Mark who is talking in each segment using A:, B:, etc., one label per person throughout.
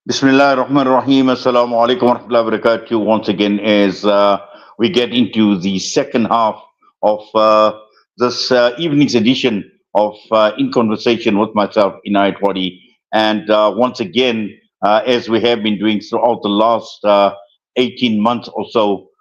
A: Bismillah ar-Rahman ar-Rahim. Assalamu alaikum wa rahmatullahi wa barakatuh. Once again, as we get into the second half of this evening's edition of In Conversation with myself, Inayat Wadi. And once again, as we have been doing throughout the last 18 months or so,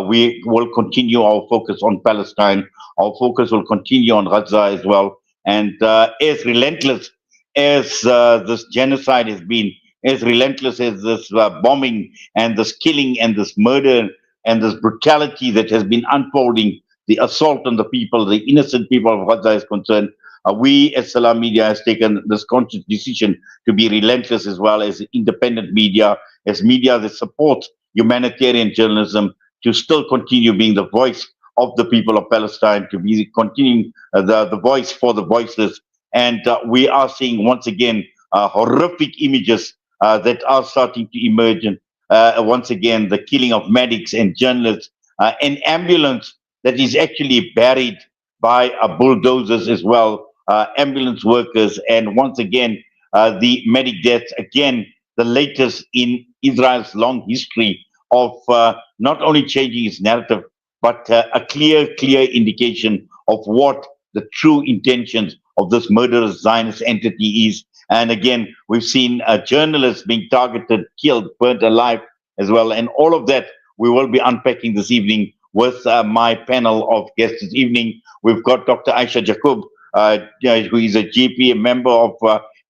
A: we will continue our focus on Palestine. Our focus will continue on Gaza as well. And as relentless as this genocide has been, as relentless as this bombing and this killing and this murder and this brutality that has been unfolding, the assault on the people, the innocent people of Gaza is concerned, we as Salam Media has taken this conscious decision to be relentless as well as independent media, as media that supports humanitarian journalism, to still continue being the voice of the people of Palestine, to be continuing the voice for the voiceless. And we are seeing once again horrific images that are starting to emerge. And once again, the killing of medics and journalists, an ambulance that is actually buried by bulldozers as well, ambulance workers, and once again, the medic deaths, again, the latest in Israel's long history of not only changing its narrative, but a clear indication of what the true intentions of this murderous Zionist entity is. And again, we've seen journalists being targeted, killed, burnt alive as well. And all of that we will be unpacking this evening with my panel of guests this evening. We've got Dr. Ayesha Jacub, who is a GP, a member of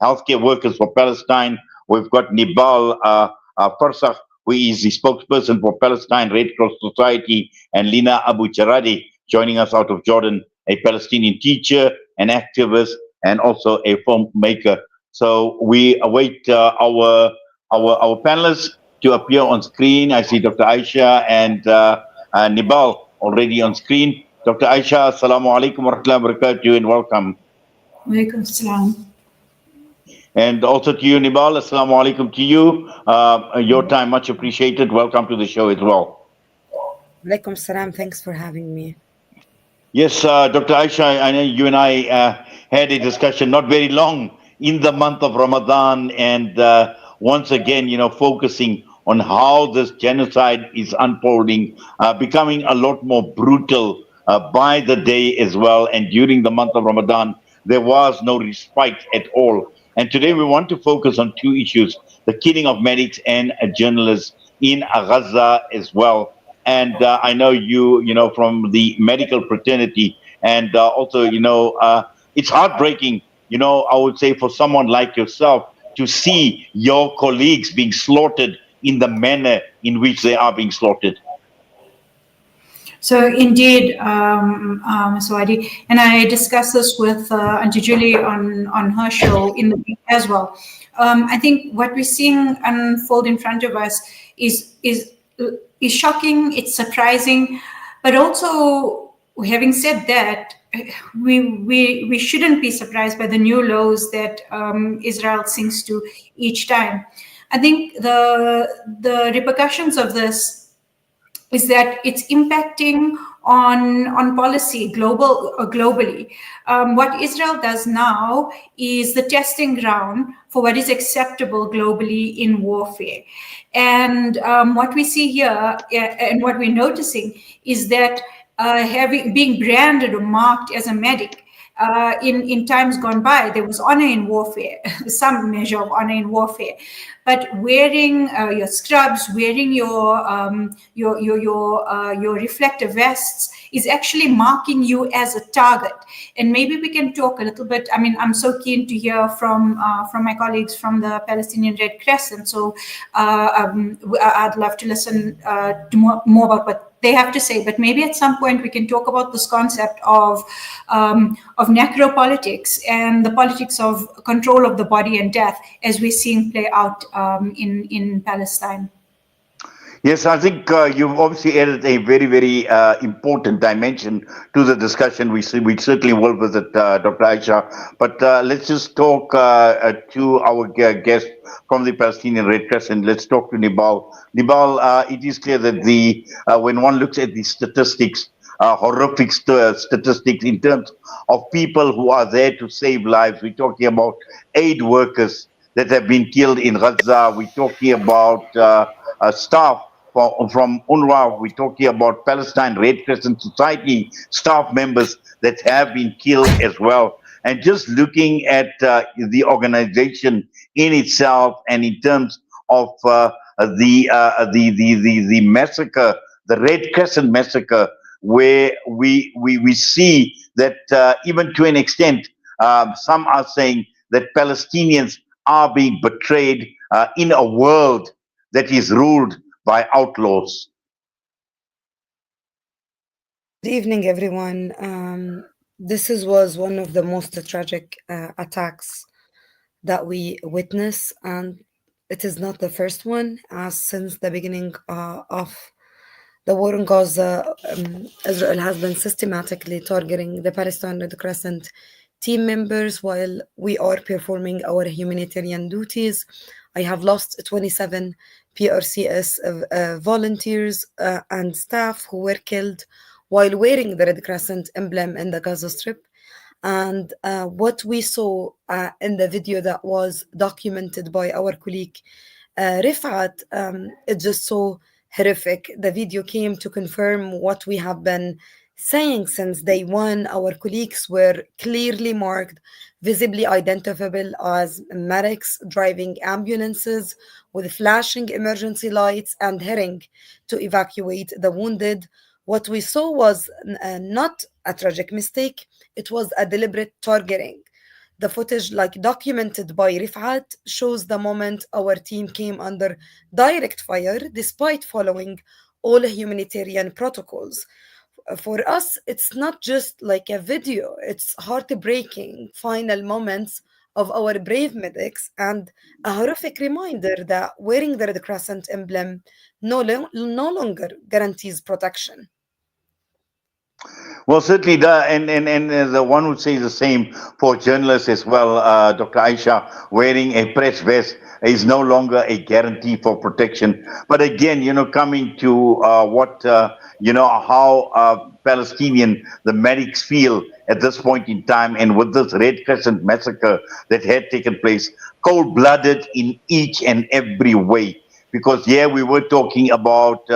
A: Healthcare Workers for Palestine. We've got Nebal Farsakh, who is the spokesperson for Palestine Red Cross Society, and Linah Abu Jaradeh, joining us out of Jordan, a Palestinian teacher, an activist, and also a filmmaker. So we await our panelists to appear on screen. I see Dr. Ayesha and Nebal already on screen. Dr. Ayesha, assalamu alaikum wa rahmatullahi wa barakatuh, and welcome.
B: Walaikum assalam.
A: And also to you, Nebal, assalamu alaikum to you. Your time much appreciated. Welcome to the show as well.
C: Walaikum assalam. Thanks for having me.
A: Yes, Dr. Ayesha, I know you and I had a discussion not very long in the month of Ramadan, and once again, focusing on how this genocide is unfolding, becoming a lot more brutal by the day as well. And during the month of Ramadan, there was no respite at all. And today we want to focus on two issues: the killing of medics and journalists in Gaza as well. And I know you from the medical fraternity, and also, it's heartbreaking, I would say, for someone like yourself to see your colleagues being slaughtered in the manner in which they are being slaughtered.
B: So indeed, Swadi, and I discussed this with Auntie Julie on her show in the week as well. I think what we're seeing unfold in front of us is shocking, it's surprising, but also, having said that, we shouldn't be surprised by the new lows that Israel sinks to each time. I think the repercussions of this is that it's impacting on policy globally. What Israel does now is the testing ground for what is acceptable globally in warfare. And what we see here and what we're noticing is that being branded or marked as a medic, in times gone by, there was honor in warfare, some measure of honor in warfare, but wearing your scrubs, wearing your reflective vests is actually marking you as a target. And maybe we can talk a little bit. I mean, I'm so keen to hear from my colleagues from the Palestinian Red Crescent. So I'd love to listen to more about what they have to say, but maybe at some point we can talk about this concept of necropolitics and the politics of control of the body and death as we're seeing play out in Palestine.
A: Yes, I think you've obviously added a very important dimension to the discussion. We certainly will visit Dr. Ayesha, but let's just talk to our guest from the Palestinian Red Crescent. Let's talk to Nebal. Nebal, it is clear that when one looks at the statistics, horrific statistics in terms of people who are there to save lives, we're talking about aid workers, that have been killed in Gaza. We're talking about staff from UNRWA. We're talking about Palestine Red Crescent Society staff members that have been killed as well. And just looking at the organization in itself, and in terms of the massacre, the Red Crescent massacre, where we see that even to an extent, some are saying that Palestinians are being betrayed in a world that is ruled by outlaws.
C: Good evening, everyone. Was one of the most tragic attacks that we witness, and it is not the first one. As since the beginning of the war in Gaza, Israel has been systematically targeting the Palestine Red Crescent team members while we are performing our humanitarian duties. I have lost 27 PRCS volunteers and staff who were killed while wearing the Red Crescent emblem in the Gaza Strip. And what we saw in the video that was documented by our colleague Rifat, it's just so horrific. The video came to confirm what we have been saying since day one. Our colleagues were clearly marked, visibly identifiable as medics driving ambulances with flashing emergency lights and heading to evacuate the wounded. What we saw was not a tragic mistake, it was a deliberate targeting. The footage, like documented by Rifat, shows the moment our team came under direct fire despite following all humanitarian protocols. For us, it's not just like a video, it's heartbreaking final moments of our brave medics and a horrific reminder that wearing the Red Crescent emblem no longer guarantees protection.
A: Well, certainly, and the one would say the same for journalists as well. Dr. Ayesha, wearing a press vest is no longer a guarantee for protection. But again, coming to what how the medics feel at this point in time, and with this Red Crescent massacre that had taken place, cold-blooded in each and every way. Because we were talking about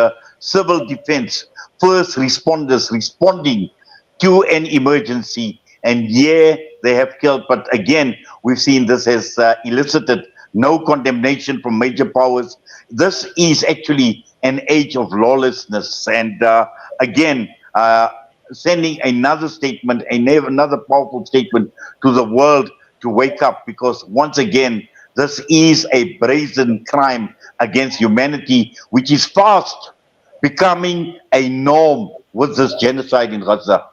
A: civil defense, first responders responding to an emergency, and they have killed. But again, we've seen this has elicited no condemnation from major powers. This is actually an age of lawlessness, and again, sending another statement, another powerful statement to the world to wake up, because once again, this is a brazen crime against humanity, which is fast becoming a norm with this genocide in Gaza.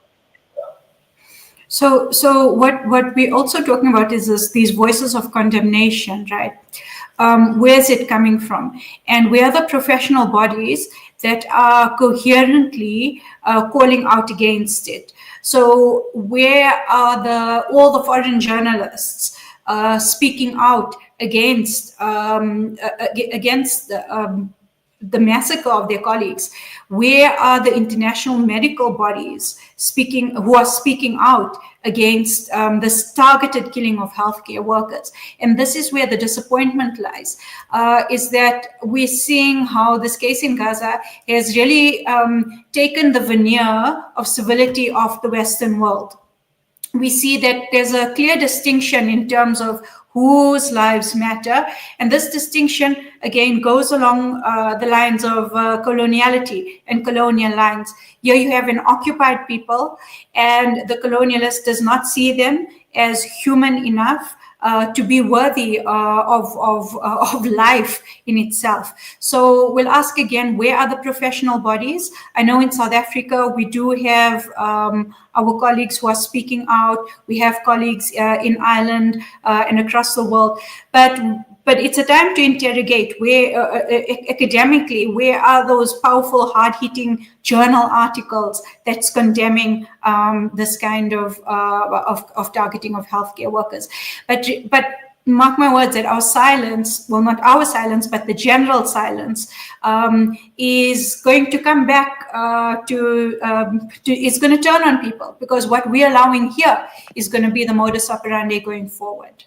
B: So what we're also talking about is these voices of condemnation, right? Where's it coming from? And where are the professional bodies that are coherently calling out against it? So where are all the foreign journalists speaking out against the massacre of their colleagues? Where are the international medical bodies who are speaking out against this targeted killing of healthcare workers? And this is where the disappointment lies, is that we're seeing how this case in Gaza has really taken the veneer of civility of the Western world. We see that there's a clear distinction in terms of whose lives matter. And this distinction, again, goes along the lines of coloniality and colonial lines. Here you have an occupied people, and the colonialist does not see them as human enough to be worthy of life in itself. So we'll ask again, where are the professional bodies? I know in South Africa, we do have our colleagues who are speaking out. We have colleagues in Ireland and across the world. But it's a time to interrogate where academically, where are those powerful, hard-hitting journal articles that's condemning this kind of targeting of healthcare workers? But mark my words that our silence, well, not our silence, but the general silence, is going to come back it's going to turn on people, because what we're allowing here is going to be the modus operandi going forward.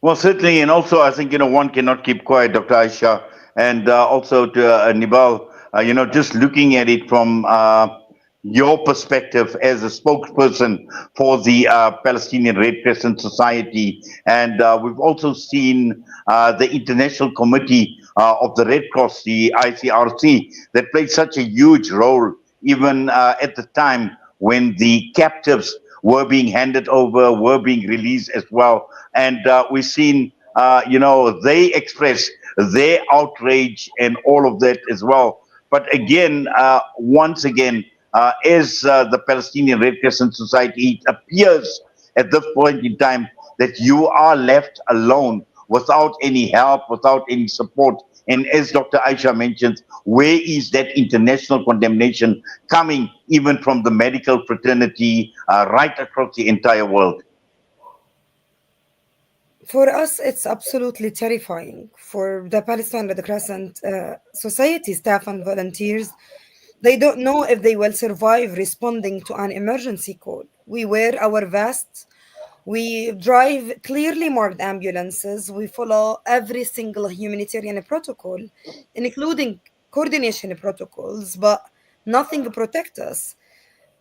A: Well, certainly, and also I think one cannot keep quiet, Dr. Aisha, and also to Nibal. Just looking at it from your perspective as a spokesperson for the Palestinian Red Crescent Society, and we've also seen the International Committee of the Red Cross, the ICRC, that played such a huge role even at the time when the captives were being handed over, were being released as well. And we've seen, they express their outrage and all of that as well. But again, once again, as the Palestinian Red Crescent Society, it appears at this point in time that you are left alone without any help, without any support. And as Dr. Aisha mentioned, where is that international condemnation coming, even from the medical fraternity right across the entire world?
C: For us, it's absolutely terrifying. For the Palestine Red Crescent Society staff and volunteers, they don't know if they will survive responding to an emergency call. We wear our vests, we drive clearly marked ambulances, we follow every single humanitarian protocol, including coordination protocols, but nothing protects us.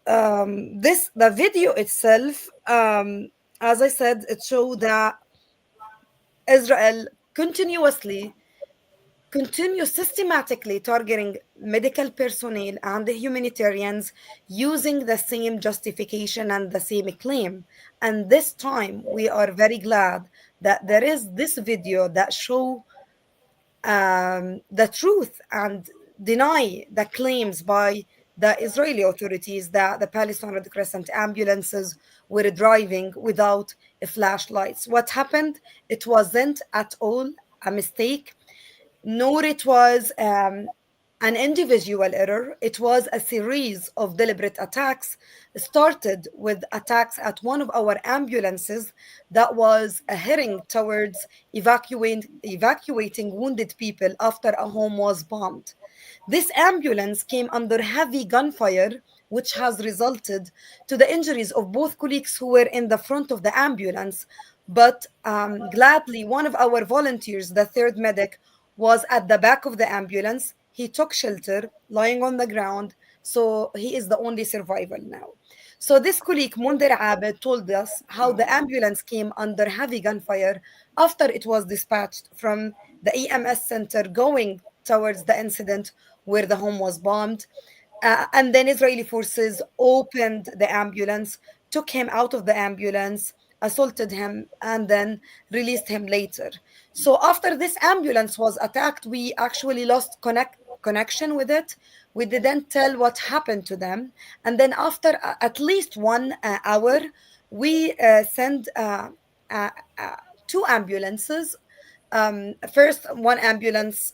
C: The video itself, as I said, it showed that Israel continues systematically targeting medical personnel and the humanitarians using the same justification and the same claim. And this time we are very glad that there is this video that show the truth and deny the claims by the Israeli authorities that the Palestine Red Crescent ambulances were driving without flashlights. What happened? It wasn't at all a mistake, nor it was an individual error. It was a series of deliberate attacks, started with attacks at one of our ambulances that was heading towards evacuating wounded people after a home was bombed. This ambulance came under heavy gunfire, which has resulted to the injuries of both colleagues who were in the front of the ambulance. But gladly, one of our volunteers, the third medic, was at the back of the ambulance. He took shelter, lying on the ground, so he is the only survivor now. So this colleague, Munder Abed, told us how the ambulance came under heavy gunfire after it was dispatched from the EMS center going towards the incident where the home was bombed. And then Israeli forces opened the ambulance, took him out of the ambulance, assaulted him, and then released him later. So after this ambulance was attacked, we actually lost connection with it. We didn't tell what happened to them. And then after at least 1 hour, we sent two ambulances. First, one ambulance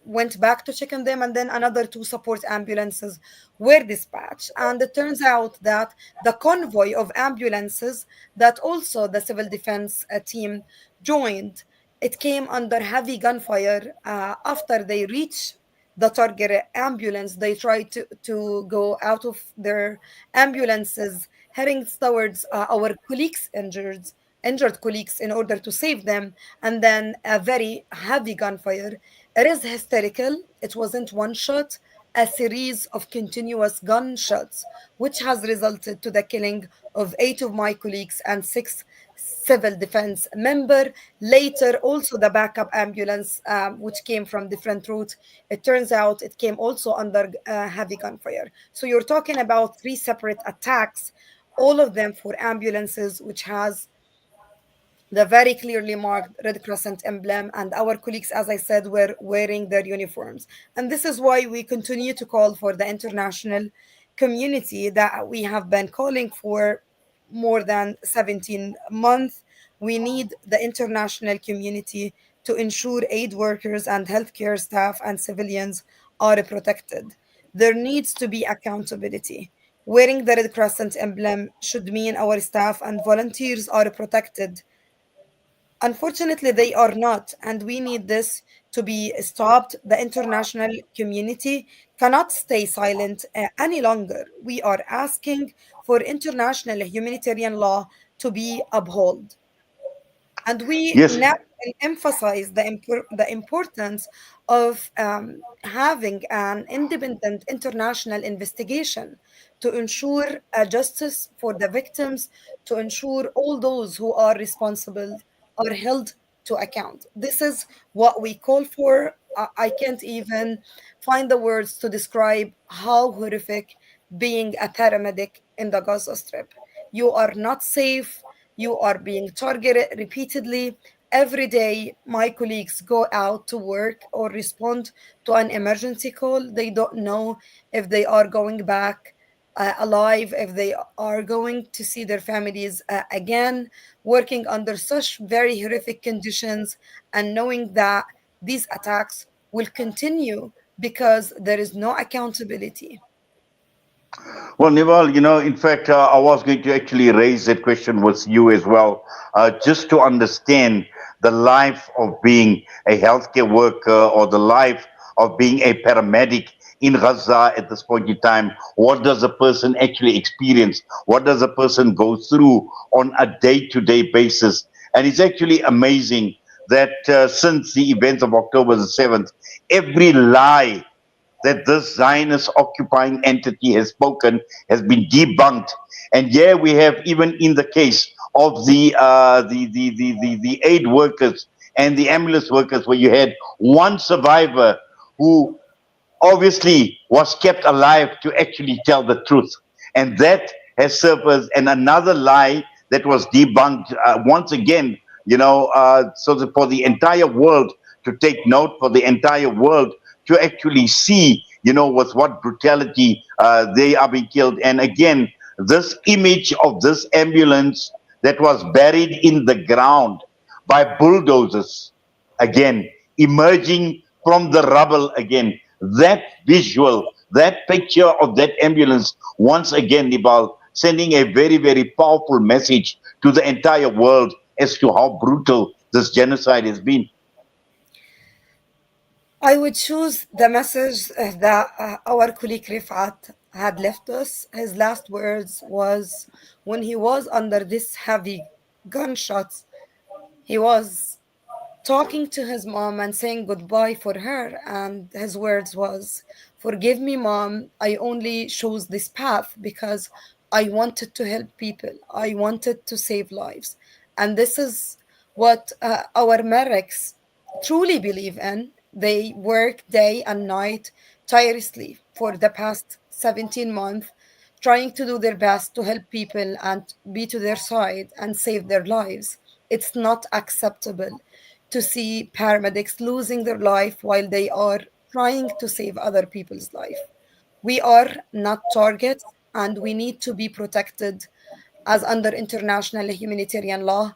C: went back to check on them, and then another two support ambulances were dispatched. And it turns out that the convoy of ambulances that also the civil defense team joined, it came under heavy gunfire. After they reached the target ambulance, they tried to go out of their ambulances, heading towards our colleagues injured colleagues in order to save them, and then a very heavy gunfire. It is hysterical. It wasn't one shot, a series of continuous gunshots, which has resulted to the killing of 8 of my colleagues and 6 civil defense member. Later, also the backup ambulance, which came from different routes, it turns out it came also under heavy gunfire. So you're talking about 3 separate attacks, all of them for ambulances, which has the very clearly marked Red Crescent emblem, and our colleagues, as I said, were wearing their uniforms. And this is why we continue to call for the international community that we have been calling for more than 17 months. We need the international community to ensure aid workers and healthcare staff and civilians are protected. There needs to be accountability. Wearing the Red Crescent emblem should mean our staff and volunteers are protected. Unfortunately, they are not, and we need this to be stopped. The international community cannot stay silent any longer. We are asking for international humanitarian law to be upheld. And we
A: Yes.
C: now emphasize the importance of having an independent international investigation to ensure justice for the victims, to ensure all those who are responsible are held to account. This is what we call for. I can't even find the words to describe how horrific being a paramedic in the Gaza Strip. You are not safe. You are being targeted repeatedly. Every day, my colleagues go out to work or respond to an emergency call. They don't know if they are going back alive, if they are going to see their families again, working under such very horrific conditions, and knowing that these attacks will continue because there is no accountability.
A: Well, Nival, in fact, I was going to actually raise that question with you as well, just to understand the life of being a healthcare worker or the life of being a paramedic in Gaza at this point in time. What does a person actually experience? What does a person go through on a day-to-day basis? And it's actually amazing that since the events of October the 7th, every lie that this Zionist occupying entity has spoken has been debunked. And here we have, even in the case of the aid workers and the ambulance workers, where you had one survivor who obviously was kept alive to actually tell the truth. And that has served as and another lie that was debunked once again, so that for the entire world to take note, for the entire world to actually see, with what brutality they are being killed. And again, this image of this ambulance that was buried in the ground by bulldozers, again, emerging from the rubble again. That visual, that picture of that ambulance, once again, Nibal, sending a very, very powerful message to the entire world as to how brutal this genocide has been.
C: I would choose the message that our colleague Rifat had left us. His last words was when he was under this heavy gunshots, he was talking to his mom and saying goodbye for her, and his words was, "Forgive me, mom, I only chose this path because I wanted to help people, I wanted to save lives." And this is what our medics truly believe in. They work day and night tirelessly for the past 17 months, trying to do their best to help people and be to their side and save their lives. It's not acceptable to see paramedics losing their life while they are trying to save other people's life. We are not targets, and we need to be protected as under international humanitarian law.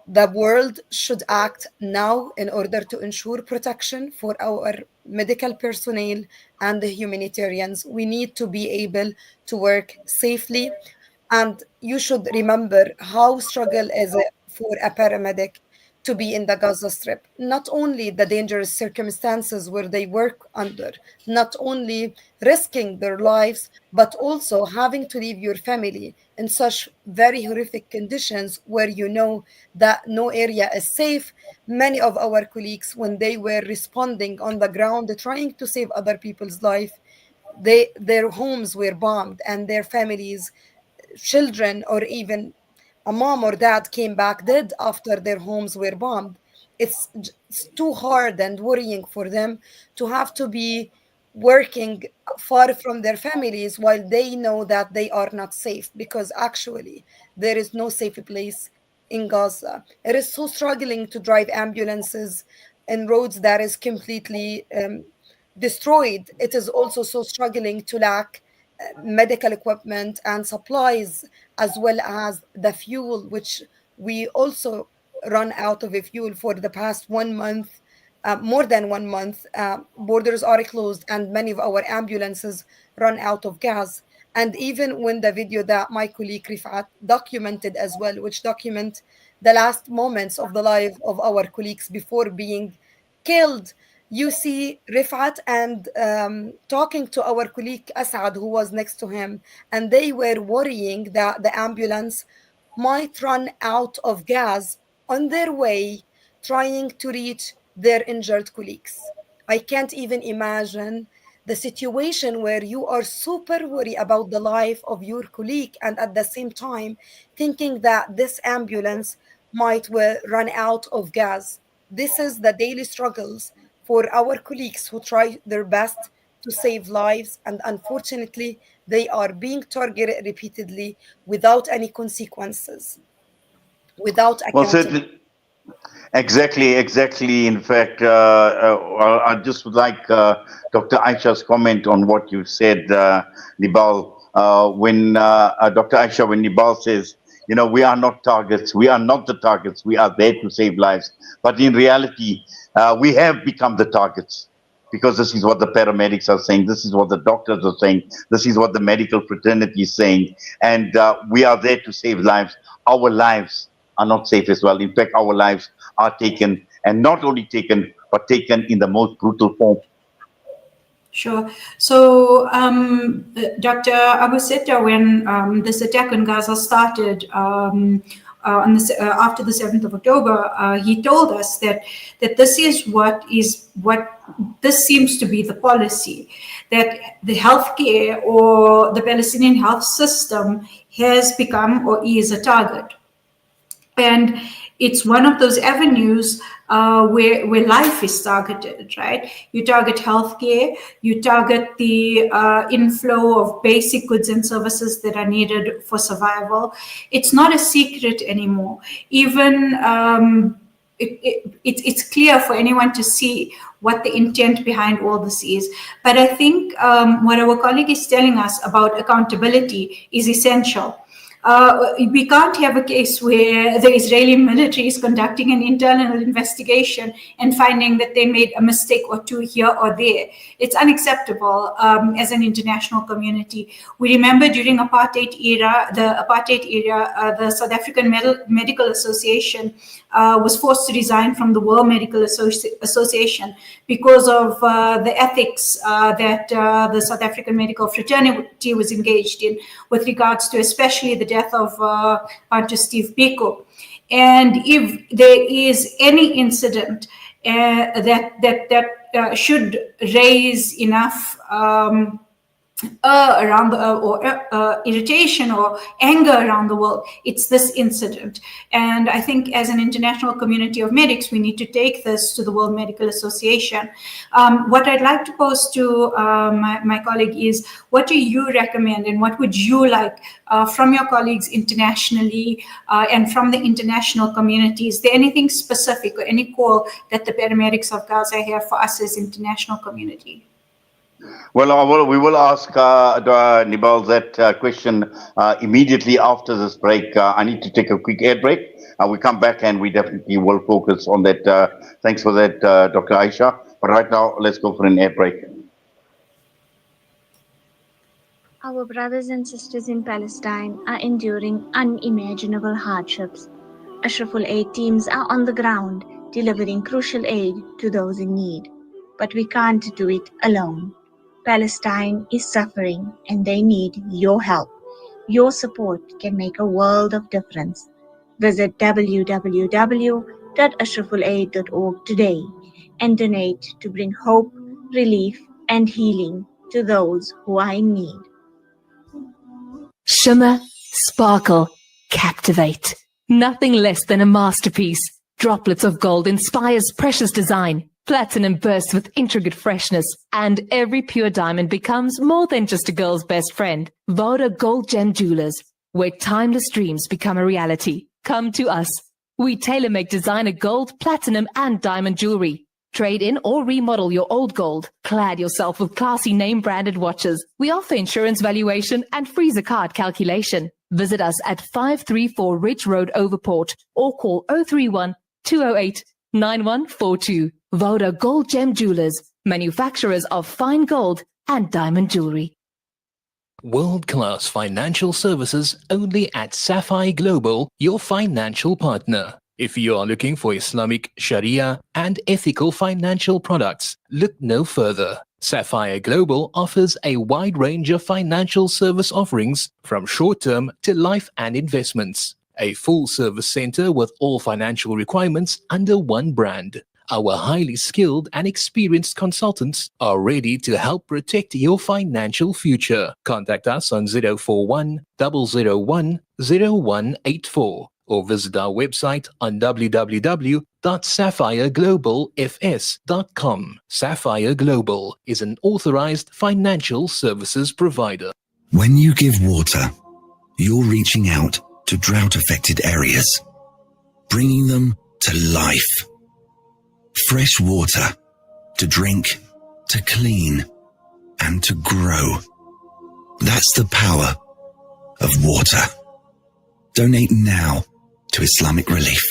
C: The world should act now in order to ensure protection for our medical personnel and the humanitarians. We need to be able to work safely. And you should remember how struggle is it for a paramedic to be in the Gaza Strip. Not only the dangerous circumstances where they work under, not only risking their lives, but also having to leave your family in such very horrific conditions where you know that no area is safe. Many of our colleagues, when they were responding on the ground, trying to save other people's life, their homes were bombed and their families, children, or even a mom or dad came back dead after their homes were bombed. It's too hard and worrying for them to have to be working far from their families while they know that they are not safe, because actually there is no safe place in Gaza. It is so struggling to drive ambulances in roads that is completely destroyed. It is also so struggling to lack medical equipment and supplies, as well as the fuel, which we also run out of a fuel for the past 1 month. More than 1 month, borders are closed, and many of our ambulances run out of gas. And even when the video that my colleague Rifat documented as well, which document the last moments of the life of our colleagues before being killed, you see Rifat and talking to our colleague Asad, who was next to him, and they were worrying that the ambulance might run out of gas on their way trying to reach their injured colleagues. I can't even imagine the situation where you are super worried about the life of your colleague and at the same time thinking that this ambulance might run out of gas. This is the daily struggles for our colleagues who try their best to save lives, and unfortunately, they are being targeted repeatedly without any consequences, without
A: Well,
C: accountability.
A: certainly. Exactly, exactly. In fact, I just would like Dr. Aisha's comment on what you said, Nibal. When Dr. Aisha, when Nibal says, you know, we are not targets, we are not the targets, we are there to save lives. But in reality, we have become the targets because this is what the paramedics are saying, this is what the doctors are saying, this is what the medical fraternity is saying, and we are there to save lives. Our lives are not safe as well. In fact, our lives are taken, and not only taken, but taken in the most brutal form.
B: Sure. So, Dr. Abu Sitta, when this attack on Gaza started after the 7th of October, he told us that this is what this seems to be the policy, that the healthcare or the Palestinian health system has become or is a target. And it's one of those avenues where life is targeted, right? You target healthcare, you target the inflow of basic goods and services that are needed for survival. It's not a secret anymore. Even it's clear for anyone to see what the intent behind all this is. But I think what our colleague is telling us about accountability is essential. We can't have a case where the Israeli military is conducting an internal investigation and finding that they made a mistake or two here or there. It's unacceptable as an international community. We remember during the apartheid era, the South African Medical Association was forced to resign from the World Medical Association because of the ethics that the South African medical fraternity was engaged in with regards to especially the death of Dr. Steve Biko. And if there is any incident that should raise enough around irritation or anger around the world, it's this incident. And I think as an international community of medics, we need to take this to the World Medical Association. What I'd like to pose to my colleague is, what do you recommend and what would you like from your colleagues internationally and from the international community? Is there anything specific or any call that the paramedics of Gaza have for us as international community?
A: Well, we will ask Nibal that question immediately after this break. I need to take a quick air break. We come back and we definitely will focus on that. Thanks for that, Dr. Ayesha. But right now, let's go for an air break.
D: Our brothers and sisters in Palestine are enduring unimaginable hardships. Ashraful aid teams are on the ground, delivering crucial aid to those in need. But we can't do it alone. Palestine is suffering and they need your help. Your support can make a world of difference. Visit www.ashrafulaid.org today and donate to bring hope, relief, and healing to those who are in need.
E: Shimmer, sparkle, captivate. Nothing less than a masterpiece. Droplets of gold inspires precious design. Platinum bursts with intricate freshness, and every pure diamond becomes more than just a girl's best friend. Voda Gold Gem Jewelers, where timeless dreams become a reality. Come to us. We tailor-make designer gold, platinum, and diamond jewelry. Trade in or remodel your old gold. Clad yourself with classy name-branded watches. We offer insurance valuation and freezer card calculation. Visit us at 534 Ridge Road, Overport, or call 031 208 9142. Voda Gold Gem Jewelers, manufacturers of fine gold and diamond jewelry.
F: World-class financial services only at Sapphire Global, your financial partner. If you are looking for Islamic, Sharia, and ethical financial products, look no further. Sapphire Global offers a wide range of financial service offerings from short-term to life and investments. a full-service center with all financial requirements under one brand. Our highly skilled and experienced consultants are ready to help protect your financial future. Contact us on 041 001 0184 or visit our website on www.sapphireglobalfs.com. Sapphire Global is an authorized financial services provider.
G: When you give water, you're reaching out to drought-affected areas, bringing them to life. Fresh water to drink, to clean, and to grow. That's the power of water. Donate now to Islamic Relief.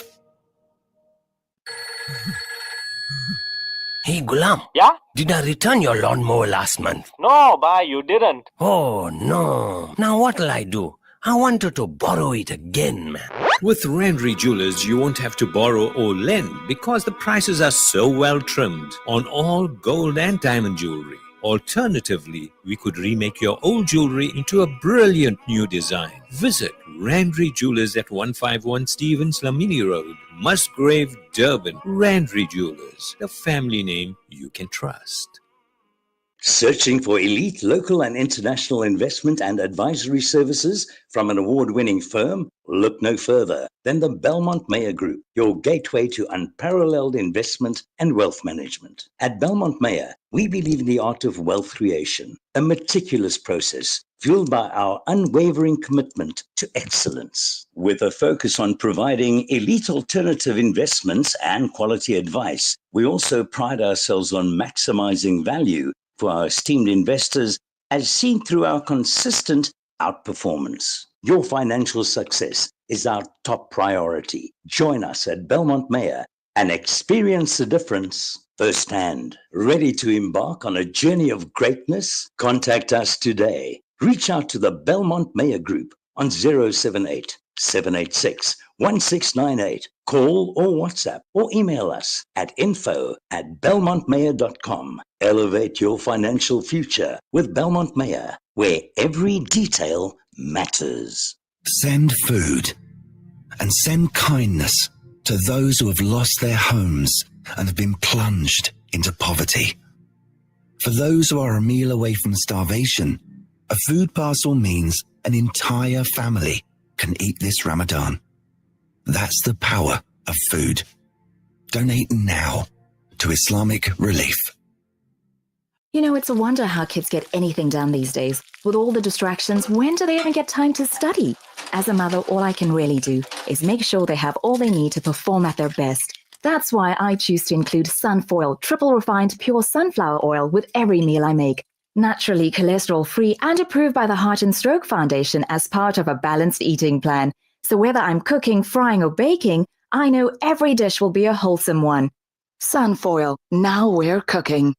H: Hey Gulam.
I: Yeah?
H: Did I return your lawnmower last month?
I: No, bhai, you didn't.
H: Oh no. Now what'll I do? I wanted to borrow it again, man.
J: With Rendry Jewelers, you won't have to borrow or lend because the prices are so well trimmed on all gold and diamond jewelry. Alternatively, we could remake your old jewelry into a brilliant new design. Visit Rendry Jewelers at 151 Stevens Lamini Road, Musgrave, Durban. Rendry Jewelers, the family name you can trust.
K: Searching for elite local and international investment and advisory services from an award-winning firm? Look no further than the Belmont Mayer Group, your gateway to unparalleled investment and wealth management. At Belmont Mayer, we believe in the art of wealth creation, a meticulous process fueled by our unwavering commitment to excellence. With a focus on providing elite alternative investments and quality advice, we also pride ourselves on maximizing value for our esteemed investors, as seen through our consistent outperformance. Your financial success is our top priority. Join us at Belmont Mayer and experience the difference firsthand. Ready to embark on a journey of greatness? Contact us today. Reach out to the Belmont Mayer Group on 078 786 1698. Call or WhatsApp or email us at info@belmontmayer.com. Elevate your financial future with Belmont Mayer, where every detail matters.
G: Send food and send kindness to those who have lost their homes and have been plunged into poverty. For those who are a meal away from starvation, a food parcel means an entire family can eat this Ramadan. That's the power of food. Donate now to Islamic Relief.
L: You know, it's a wonder how kids get anything done these days. With all the distractions, when do they even get time to study? As a mother, all I can really do is make sure they have all they need to perform at their best. That's why I choose to include Sunfoil, triple refined pure sunflower oil with every meal I make. Naturally cholesterol-free and approved by the Heart and Stroke Foundation as part of a balanced eating plan. So whether I'm cooking, frying or baking, I know every dish will be a wholesome one. Sunfoil, now we're cooking.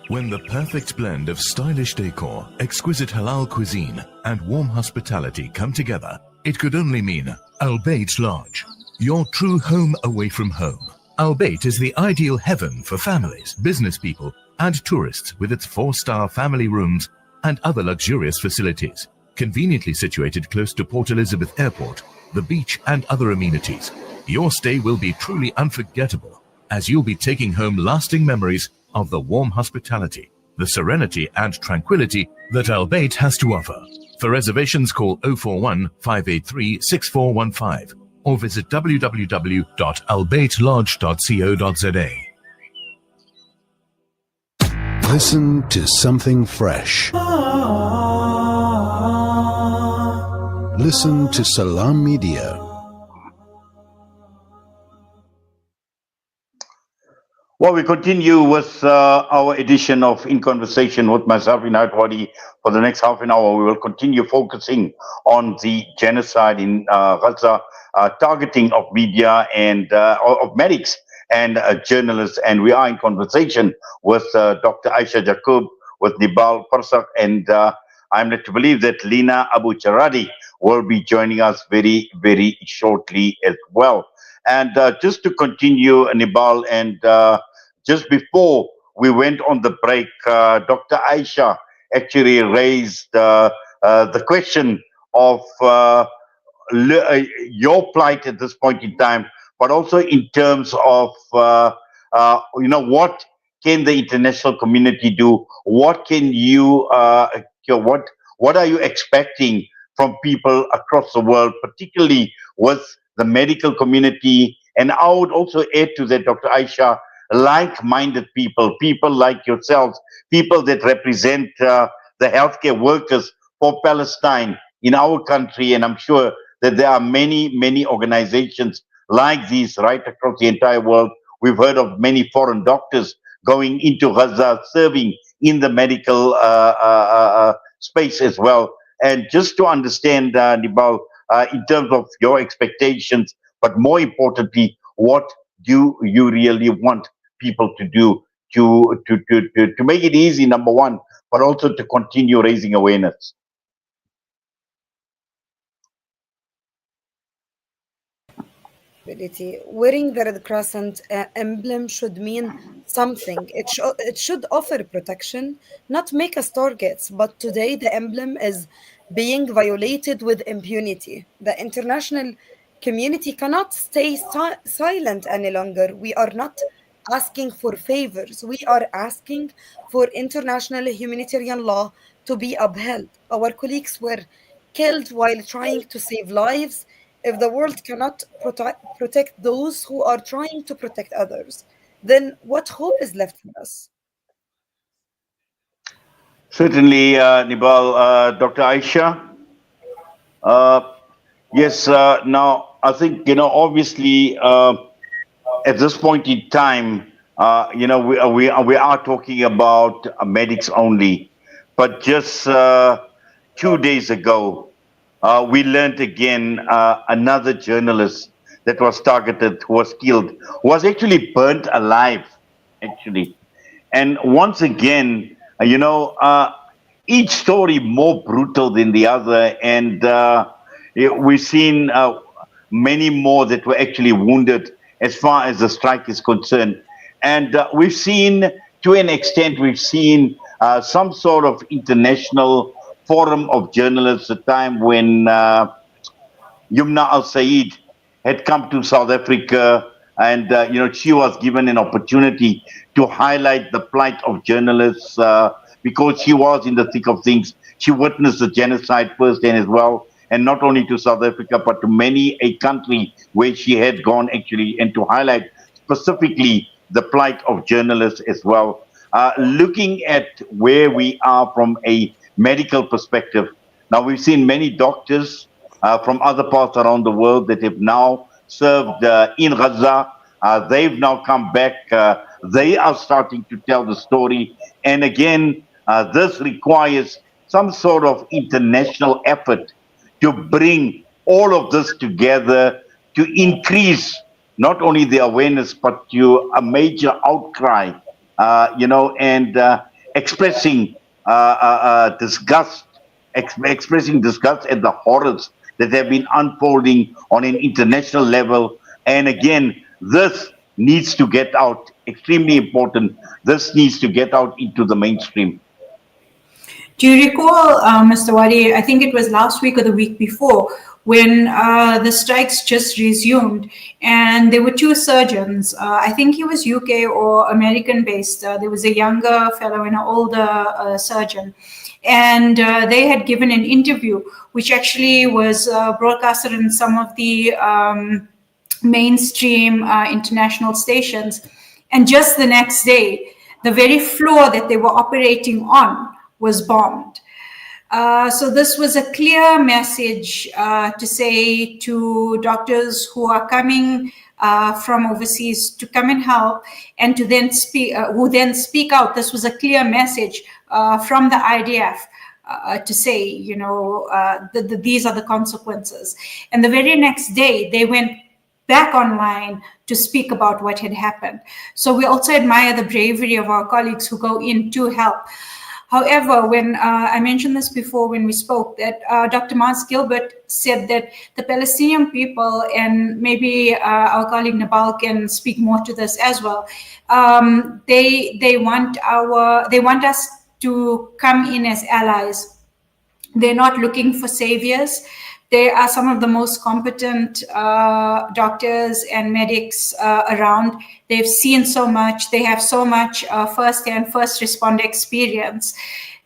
M: When the perfect blend of stylish decor, exquisite halal cuisine, and warm hospitality come together, it could only mean Al Bayt Lodge, your true home away from home. Al Bayt is the ideal heaven for families, business people, and tourists with its 4-star family rooms and other luxurious facilities. Conveniently situated close to Port Elizabeth Airport, the beach, and other amenities, your stay will be truly unforgettable, as you'll be taking home lasting memories of the warm hospitality, the serenity and tranquility that Al Bayt has to offer. For reservations, call 041 583 6415 or visit www.albaytlodge.co.za.
N: Listen to something fresh. Listen to Salam Media.
A: Well, we continue with our edition of In Conversation with myself, Inayat Wadi. For the next half an hour, we will continue focusing on the genocide in Gaza, targeting of media and of medics and journalists. And we are in conversation with Dr. Ayesha Jacub, with Nebal, Farsakh, and I'm led to believe that Linah Abu Jaradeh will be joining us very, very shortly as well. And just to continue, Nebal, and just before we went on the break, Dr. Ayesha actually raised the question of your plight at this point in time, but also in terms of what can the international community do? What can you, what are you expecting from people across the world, particularly with the medical community? And I would also add to that, Dr. Ayesha, like-minded people, people like yourselves, people that represent the healthcare workers for Palestine in our country, and I'm sure that there are many, many organizations like these right across the entire world. We've heard of many foreign doctors going into Gaza, serving in the medical space as well. And just to understand, Nebal, in terms of your expectations, but more importantly, what do you really want people to do to make it easy, number one, but also to continue raising awareness?
C: Wearing the Red Crescent emblem should mean something. It should offer protection, not make us targets. But today, the emblem is being violated with impunity. The international community cannot stay silent any longer. We are not asking for favors. We are asking for international humanitarian law to be upheld. Our colleagues were killed while trying to save lives. If the world cannot protect those who are trying to protect others, then what hope is left for us?
A: Certainly, Nebal. Dr. Ayesha? Yes, now I think, obviously, at this point in time, we are talking about medics only. But just 2 days ago, we learned again another journalist that was targeted, who was killed, was actually burnt alive, actually. And once again, each story more brutal than the other. And we've seen many more that were actually wounded as far as the strike is concerned. And we've seen, to an extent, we've seen some sort of international forum of journalists, a time when Yumna Al-Said had come to South Africa, and she was given an opportunity to highlight the plight of journalists because she was in the thick of things. She witnessed the genocide firsthand as well, and not only to South Africa, but to many a country where she had gone actually, and to highlight specifically the plight of journalists as well. Looking at where we are from a medical perspective, now we've seen many doctors from other parts around the world that have now served in Gaza. They've now come back. They are starting to tell the story. And again, this requires some sort of international effort to bring all of this together, to increase not only the awareness, but to a major outcry, and expressing disgust, expressing disgust at the horrors that have been unfolding on an international level. And again, this needs to get out, extremely important. This needs to get out into the mainstream.
B: Do you recall, Mr. Wadi, I think it was last week or the week before, when the strikes just resumed, and there were two surgeons, I think he was UK or American based. There was a younger fellow and an older surgeon. And they had given an interview, which actually was broadcasted in some of the mainstream international stations. And just the next day, the very floor that they were operating on was bombed. So this was a clear message to say to doctors who are coming from overseas to come and help, and to then speak, who then speak out. This was a clear message from the IDF to say, these are the consequences. And the very next day, they went back online to speak about what had happened. So we also admire the bravery of our colleagues who go in to help. However, when I mentioned this before when we spoke, that Dr. Mars Gilbert said that the Palestinian people, and maybe our colleague Nebal can speak more to this as well, they want us to come in as allies They're not looking for saviors. They are some of the most competent doctors and medics around. They've seen so much. They have so much first-hand, first responder experience.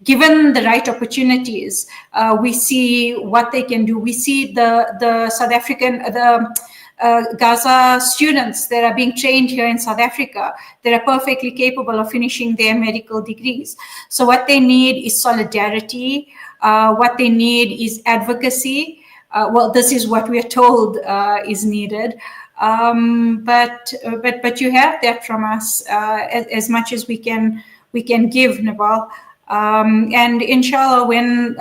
B: Given the right opportunities, we see what they can do. We see the South African, Gaza students that are being trained here in South Africa that are perfectly capable of finishing their medical degrees. So what they need is solidarity. What they need is advocacy. Well, this is what we are told is needed. But you have that from us as much as we can give, Nebal. And inshallah, when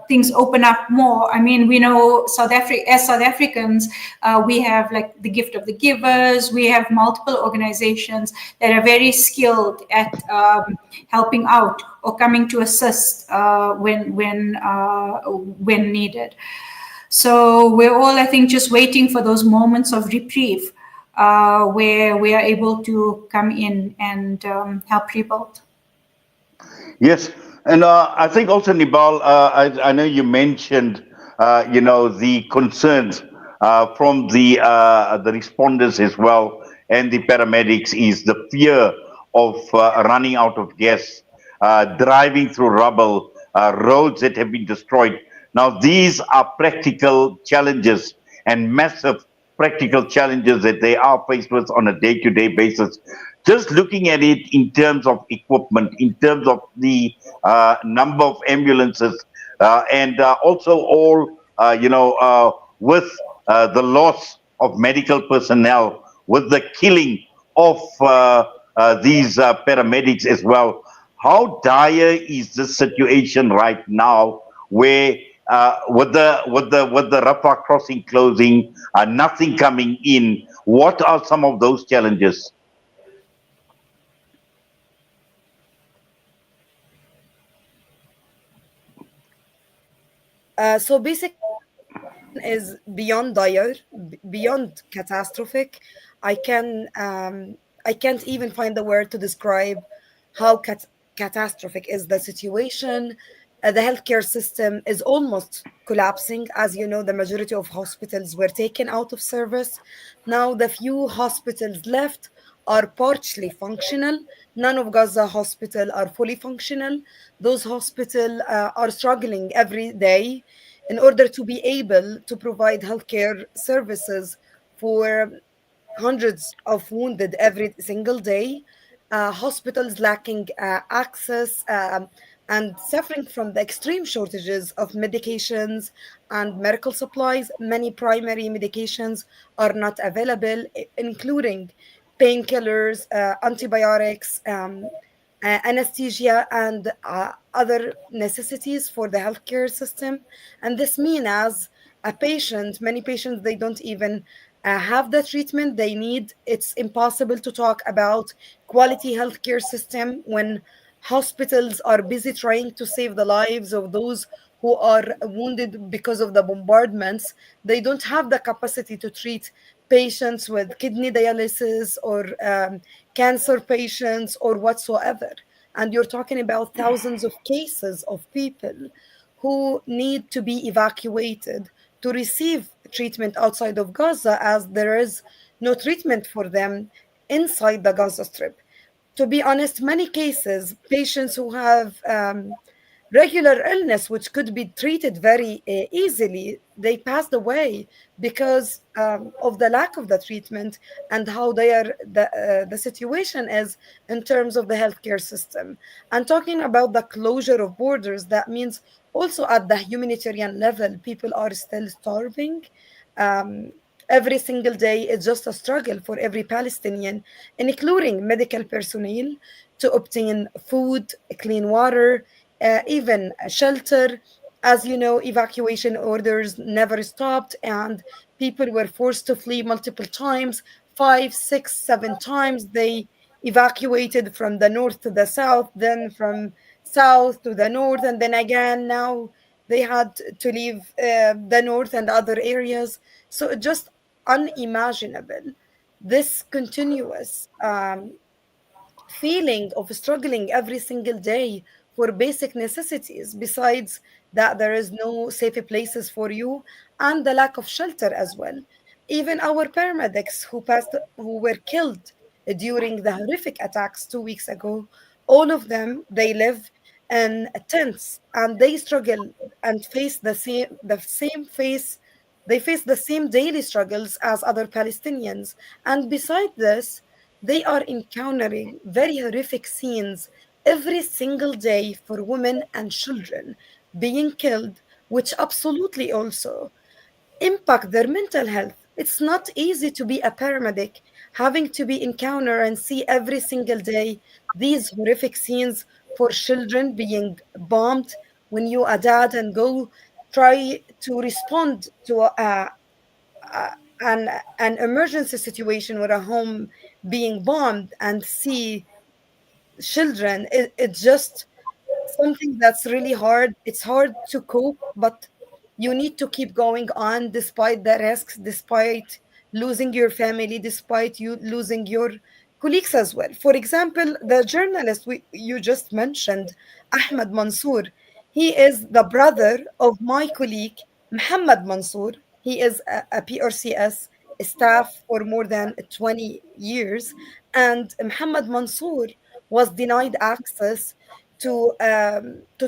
B: things open up more, I mean, we know South Africans, we have like the gift of the givers. We have multiple organizations that are very skilled at helping out or coming to assist when needed. So we're all, I think, just waiting for those moments of reprieve where we are able to come in and help rebuild.
A: Yes, and I think also, Nebal, I know you mentioned, the concerns from the responders as well and the paramedics is the fear of running out of gas, driving through rubble, roads that have been destroyed. Now, these are practical challenges and massive practical challenges that they are faced with on a day-to-day basis. Just looking at it in terms of equipment, in terms of the number of ambulances, and also all, with the loss of medical personnel, with the killing of these paramedics as well. How dire is this situation right now, where with the Rafah crossing closing, nothing coming in? What are some of those challenges?
C: So basically, is beyond dire, beyond catastrophic. I can't even find the word to describe how catastrophic is the situation. The healthcare system is almost collapsing. As you know, the majority of hospitals were taken out of service. Now, the few hospitals left are partially functional. None of Gaza hospital are fully functional. Those hospitals are struggling every day in order to be able to provide healthcare services for hundreds of wounded every single day. Hospitals lacking access and suffering from the extreme shortages of medications and medical supplies. Many primary medications are not available, including painkillers, antibiotics, anesthesia, and other necessities for the healthcare system. And this means, as a patient, many patients, they don't even have the treatment they need. It's impossible to talk about quality healthcare system when hospitals are busy trying to save the lives of those who are wounded because of the bombardments. They don't have the capacity to treat patients with kidney dialysis or cancer patients or whatsoever. And you're talking about thousands of cases of people who need to be evacuated to receive treatment outside of Gaza, as there is no treatment for them inside the Gaza Strip. To be honest, many cases, patients who have regular illness, which could be treated very easily, they passed away because of the lack of the treatment and how the situation is in terms of the healthcare system. And talking about the closure of borders, that means also at the humanitarian level, people are still starving. Um, every single day, it's just a struggle for every Palestinian, including medical personnel, to obtain food, clean water, even shelter. As you know, evacuation orders never stopped, and people were forced to flee multiple times, five, six, seven times. They evacuated from the north to the south, then from south to the north, and then again now they had to leave the north and other areas. So just unimaginable. This continuous feeling of struggling every single day for basic necessities. Besides that, there is no safe places for you and the lack of shelter as well. Even our paramedics who were killed during the horrific attacks 2 weeks ago, all of them, they live in tents and they struggle and face they face the same daily struggles as other Palestinians. And beside this, they are encountering very horrific scenes every single day for women and children being killed, which absolutely also impact their mental health. It's not easy to be a paramedic, having to be encounter and see every single day these horrific scenes for children being bombed when you are dad and go try to respond to a, an emergency situation with a home being bombed and see children. It's just something that's really hard. It's hard to cope, but you need to keep going on despite the risks, despite losing your family, despite you losing your colleagues as well. For example, the journalist you just mentioned, Ahmed Mansour, he is the brother of my colleague, Muhammad Mansour. He is a PRCS staff for more than 20 years. And Muhammad Mansour was denied access to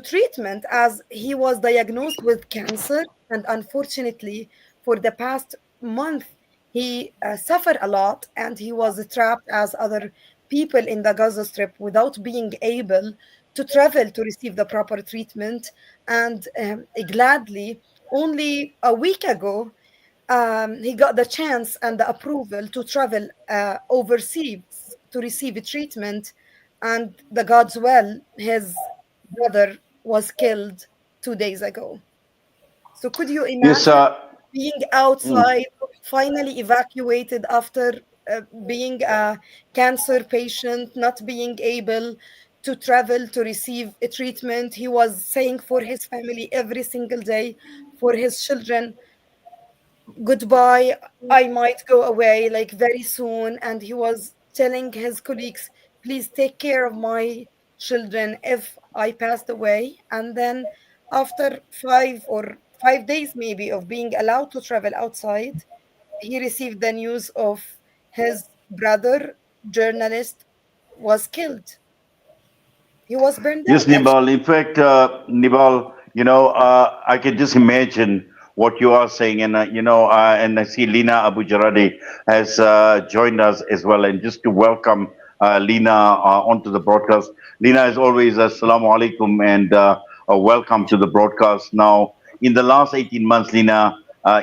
C: treatment as he was diagnosed with cancer, and unfortunately for the past month he suffered a lot and he was trapped as other people in the Gaza Strip without being able to travel to receive the proper treatment. And gladly, only a week ago, he got the chance and the approval to travel overseas to receive treatment. And the God's will, his brother was killed 2 days ago. So could you
A: Yes,
C: imagine being
A: mm.
C: outside, finally evacuated after being a cancer patient, not being able to travel to receive a treatment? He was saying for his family every single day, for his children, goodbye, I might go away like very soon. And he was telling his colleagues, please take care of my children if I passed away. And then after 5 days maybe of being allowed to travel outside, he received the news of his brother, journalist, was killed. He was burned
A: Yes,
C: out actually.
A: Nibal. In fact, Nibal, I can just imagine what you are saying, and and I see Lina Abu Jaradeh has joined us as well. And just to welcome Lina onto the broadcast. Lina, as always, assalamu alaikum, and welcome to the broadcast. Now, in the last 18 months, Lina,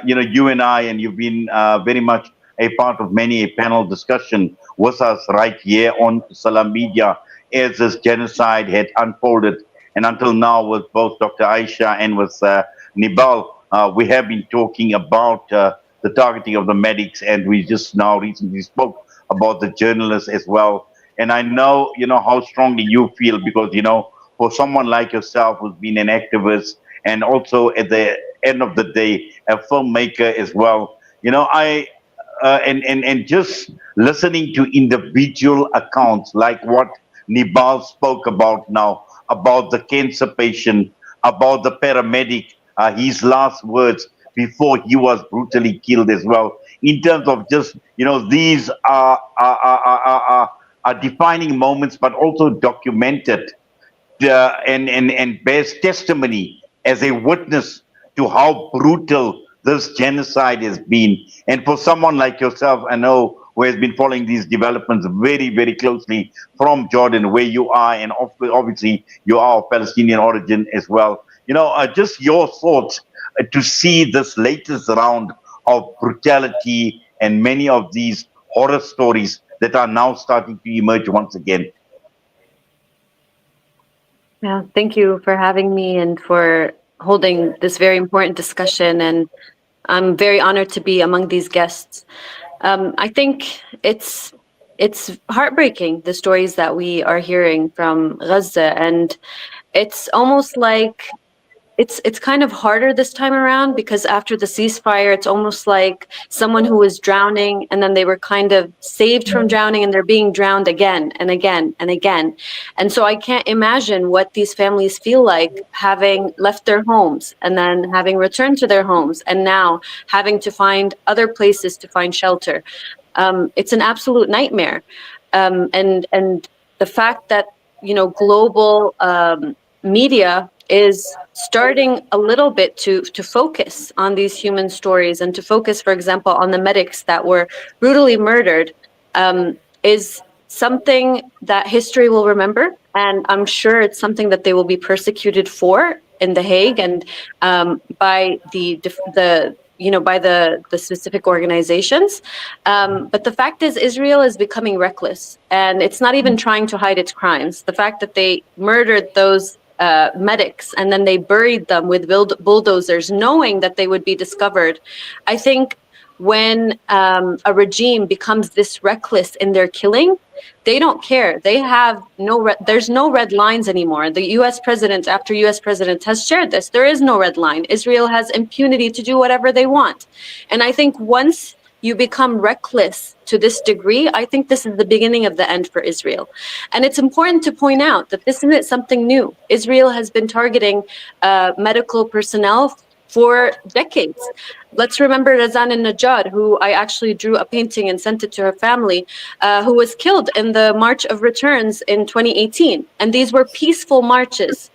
A: you and I, and you've been very much a part of many a panel discussion with us right here on Salam Media as this genocide had unfolded. And until now, with both Dr. Ayesha and with Nebal, we have been talking about the targeting of the medics, and we just now recently spoke about the journalists as well. And I know, how strongly you feel because, for someone like yourself who's been an activist and also at the end of the day, a filmmaker as well, and just listening to individual accounts like what Nebal spoke about now, about the cancer patient, about the paramedic, his last words before he was brutally killed as well. In terms of just, these are defining moments, but also documented and bears testimony as a witness to how brutal this genocide has been. And for someone like yourself, I know, who has been following these developments very, very closely from Jordan, where you are, and obviously you are of Palestinian origin as well. Just your thoughts to see this latest round of brutality and many of these horror stories that are now starting to emerge once again.
I: Yeah, thank you for having me and for holding this very important discussion. And I'm very honored to be among these guests. I think it's heartbreaking, the stories that we are hearing from Gaza, and it's almost like it's kind of harder this time around, because after the ceasefire, it's almost like someone who was drowning and then they were kind of saved from drowning and they're being drowned again and again and again. And so I can't imagine what these families feel like, having left their homes and then having returned to their homes and now having to find other places to find shelter. It's an absolute nightmare. And the fact that, you know, global media is starting a little bit to focus on these human stories and to focus, for example, on the medics that were brutally murdered, is something that history will remember. And I'm sure it's something that they will be persecuted for in The Hague and by by the specific organizations. But the fact is, Israel is becoming reckless, and it's not even trying to hide its crimes. The fact that they murdered those medics and then they buried them with bulldozers, knowing that they would be discovered. I think when a regime becomes this reckless in their killing, they don't care. They have there's no red lines anymore. The US president, after US president, has shared this. There is no red line. Israel has impunity to do whatever they want. And I think once you become reckless to this degree, I think this is the beginning of the end for Israel. And it's important to point out that this isn't something new. Israel has been targeting medical personnel for decades. Let's remember Razan al-Najjar, who I actually drew a painting and sent it to her family, who was killed in the March of Returns in 2018. And these were peaceful marches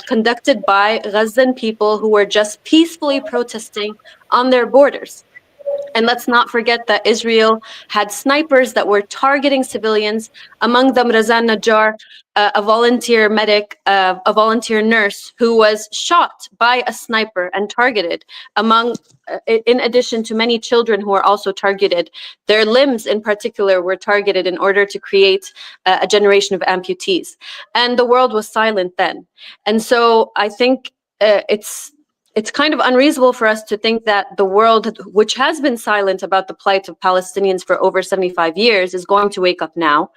I: conducted by Gazan people who were just peacefully protesting on their borders. And let's not forget that Israel had snipers that were targeting civilians, among them Razan Najjar, a volunteer medic, a volunteer nurse who was shot by a sniper and targeted, in addition to many children who were also targeted. Their limbs in particular were targeted in order to create a generation of amputees. And the world was silent then. And so I think it's kind of unreasonable for us to think that the world, which has been silent about the plight of Palestinians for over 75 years, is going to wake up now.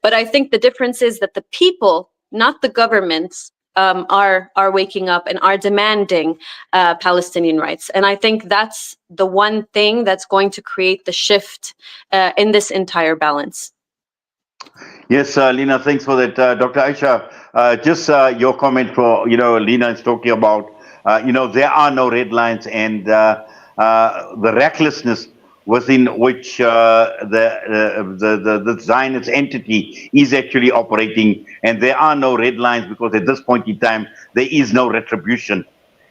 I: But I think the difference is that the people, not the governments, are waking up and are demanding Palestinian rights. And I think that's the one thing that's going to create the shift in this entire balance.
A: Yes, Linah, thanks for that. Dr. Ayesha, just your comment for, Linah is talking about, there are no red lines, and the recklessness within which the Zionist entity is actually operating, and there are no red lines because at this point in time, there is no retribution.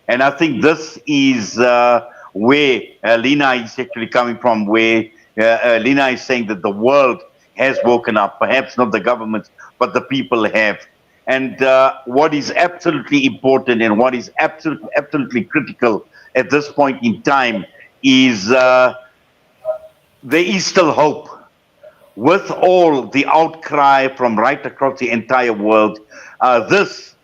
A: And I think this is where Linah is actually coming from, where Linah is saying that the world has woken up, perhaps not the governments, but the people have. And what is absolutely important and what is absolutely critical at this point in time is there is still hope. With all the outcry from right across the entire world, this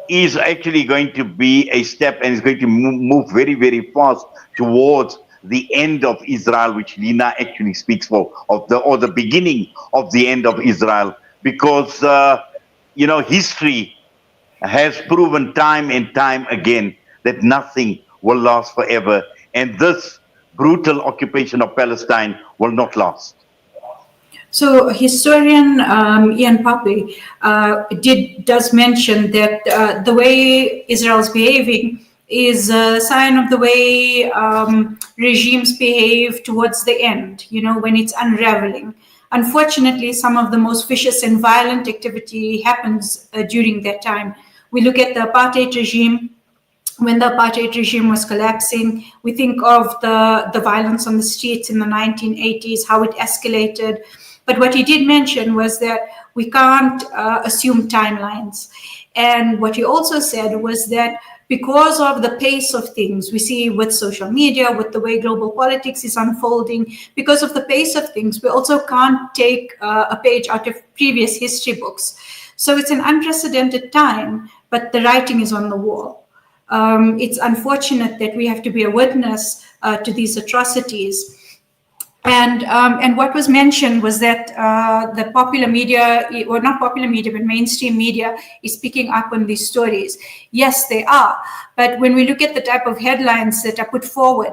A: is actually going to be a step, and is going to move very, very fast towards the end of Israel, which Linah actually speaks for, or the beginning of the end of Israel, because history has proven time and time again that nothing will last forever, and this brutal occupation of Palestine will not last.
B: So historian Ian Pape does mention that the way Israel's behaving is a sign of the way regimes behave towards the end, when it's unraveling. Unfortunately, some of the most vicious and violent activity happens during that time. We look at the apartheid regime. When the apartheid regime was collapsing, we think of the violence on the streets in the 1980s, how it escalated. But what he did mention was that we can't assume timelines. And what he also said was that because of the pace of things we see with social media, with the way global politics is unfolding, because of the pace of things, we also can't take a page out of previous history books. So it's an unprecedented time, but the writing is on the wall. It's unfortunate that we have to be a witness to these atrocities. And what was mentioned was that the popular media, or not popular media, but mainstream media is picking up on these stories. Yes, they are. But when we look at the type of headlines that are put forward,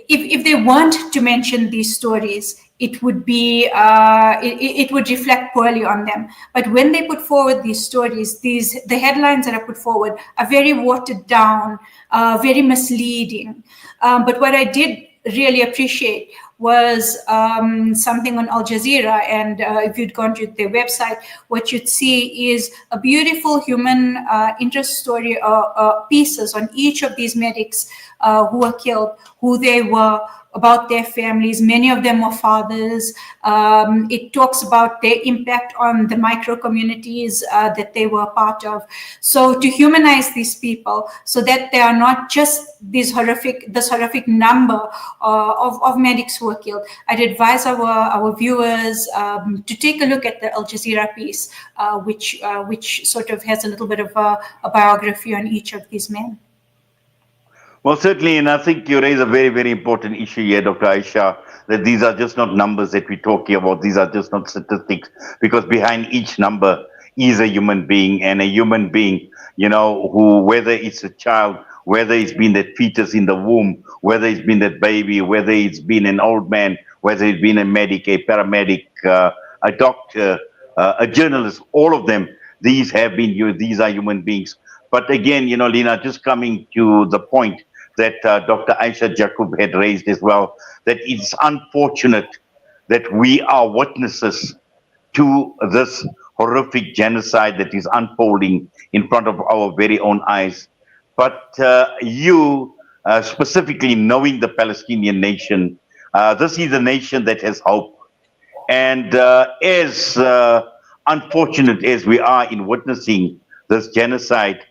B: if they want to mention these stories, it would be it would reflect poorly on them. But when they put forward these stories, the headlines that are put forward are very watered down, very misleading. But what I did really appreciate was something on Al Jazeera, and if you'd gone to their website, what you'd see is a beautiful human interest story, pieces on each of these medics who were killed, who they were, about their families. Many of them were fathers. It talks about their impact on the micro communities that they were part of. So to humanize these people, so that they are not just this horrific number of medics who were killed, I'd advise our viewers to take a look at the Al Jazeera piece, which sort of has a little bit of a biography on each of these men.
A: Well, certainly, and I think you raise a very, very important issue here, Dr. Ayesha, that these are just not numbers that we're talking about. These are just not statistics, because behind each number is a human being, and a human being, who, whether it's a child, whether it's been that fetus in the womb, whether it's been that baby, whether it's been an old man, whether it's been a medic, a paramedic, a doctor, a journalist, all of them, these are human beings. But again, Linah, just coming to the point that Dr. Ayesha Jacub had raised as well, that it's unfortunate that we are witnesses to this horrific genocide that is unfolding in front of our very own eyes. But you, specifically knowing the Palestinian nation, this is a nation that has hope. And as unfortunate as we are in witnessing this genocide,